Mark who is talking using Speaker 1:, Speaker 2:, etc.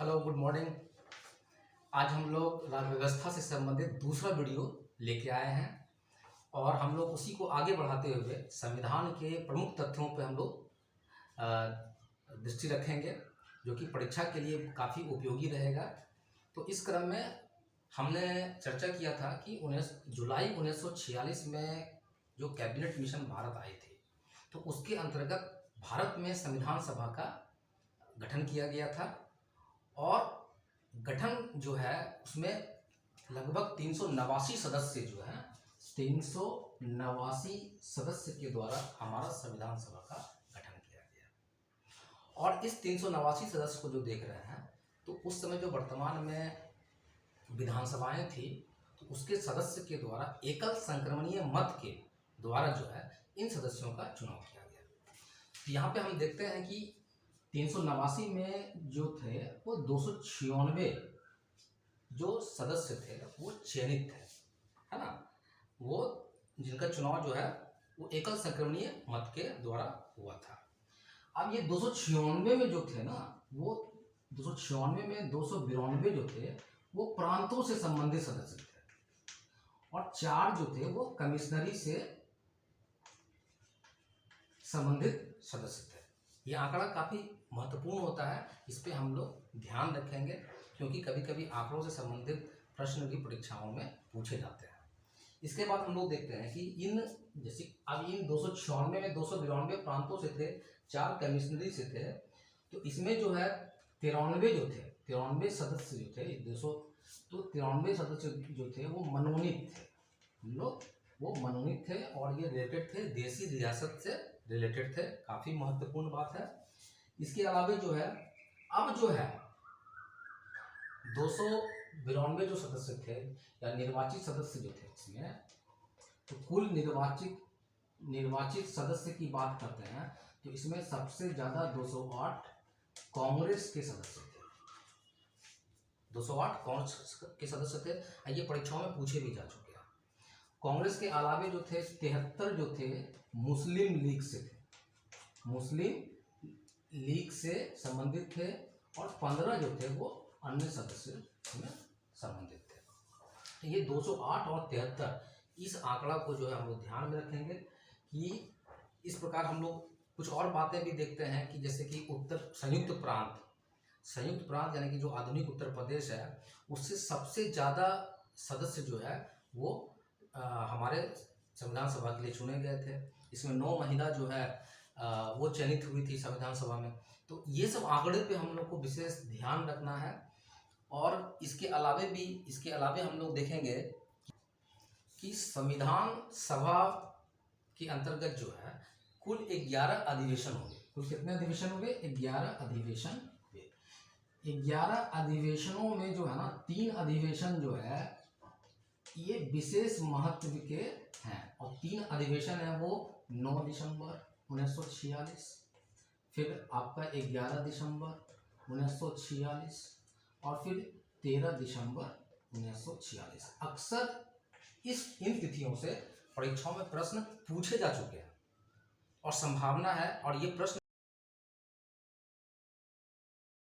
Speaker 1: Hello, good morning. आज हम लोग राज्य व्यवस्था से संबंधित दूसरा वीडियो लेके आए हैं और हम लोग उसी को आगे बढ़ाते हुए संविधान के प्रमुख तथ्यों पर हम लोग दृष्टि रखेंगे, जो कि परीक्षा के लिए काफ़ी उपयोगी रहेगा। तो इस क्रम में हमने चर्चा किया था कि 19 जुलाई 1946 में जो कैबिनेट मिशन भारत आए थे, तो उसके अंतर्गत भारत में संविधान सभा का गठन किया गया था और गठन जो है उसमें लगभग 389 सदस्य जो है 389 सदस्य के द्वारा हमारा संविधान सभा का गठन किया गया। और इस 389 सदस्य को जो देख रहे हैं, तो उस समय जो वर्तमान में विधानसभाएं थी, तो उसके सदस्य के द्वारा एकल संक्रमणीय मत के द्वारा जो है इन सदस्यों का चुनाव किया गया। तो यहाँ पे हम देखते हैं कि 389 में जो थे वो 296 जो सदस्य थे वो चयनित थे, है ना। वो जिनका चुनाव जो है वो एकल संक्रमणीय मत के द्वारा हुआ था। अब ये 296 में जो थे ना, वो 296 में 292 जो थे वो प्रांतों से संबंधित सदस्य थे और 4 जो थे वो कमिश्नरी से संबंधित सदस्य थे। ये आंकड़ा काफ़ी महत्वपूर्ण होता है, इस पे हम लोग ध्यान रखेंगे, क्योंकि कभी कभी आंकड़ों से संबंधित प्रश्न भी परीक्षाओं में पूछे जाते हैं। इसके बाद हम लोग देखते हैं कि इन 296 में 292 प्रांतों से थे, 4 कमिश्नरी से थे। तो इसमें जो है 93 सदस्य जो थे 200, तो 93 सदस्य जो थे वो मनोनीत थे। हम लोग वो मनोनीत थे और ये रिलेटेड थे, देशी रियासत से रिलेटेड थे। काफ़ी महत्वपूर्ण बात है। इसके अलावा जो है अब जो है 292 जो सदस्य थे या निर्वाचित सदस्य जो थे इसमें, तो कुल निर्वाचित सदस्य की बात करते हैं तो इसमें सबसे ज़्यादा 208 कांग्रेस के सदस्य थे। 208 कांग्रेस के सदस्य थे। ये परीक्षाओं में पूछे भी जा चुके हैं। कांग्रेस के अलावे जो थे 73 जो थे मुस्लिम लीग से थे, मुस्लिम लीग से संबंधित थे और 15 जो थे वो अन्य सदस्य में संबंधित थे। तो ये 208 और 73 इस आंकड़ा को जो है हम लोग ध्यान में रखेंगे कि इस प्रकार हम लोग कुछ और बातें भी देखते हैं कि जैसे कि संयुक्त प्रांत यानी कि जो आधुनिक उत्तर प्रदेश है, उससे सबसे ज़्यादा सदस्य जो है वो हमारे संविधान सभा के लिए चुने गए थे। इसमें 9 महिला जो है वो चयनित हुई थी संविधान सभा में। तो ये सब आंकड़े पे हम लोग को विशेष ध्यान रखना है। और इसके अलावे हम लोग देखेंगे कि संविधान सभा के अंतर्गत जो है कुल 11 अधिवेशन हो गए। कुल कितने अधिवेशन हो गए? 11 अधिवेशन हुए। 11 अधिवेशनों में जो है ना 3 अधिवेशन जो है ये विशेष महत्व के हैं और 3 अधिवेशन है वो 9 दिसंबर 1946, फिर आपका 11 दिसंबर 1946 और फिर 13 दिसंबर 1946। अक्सर इन तिथियों से परीक्षाओं में प्रश्न पूछे जा चुके हैं और संभावना है और ये प्रश्न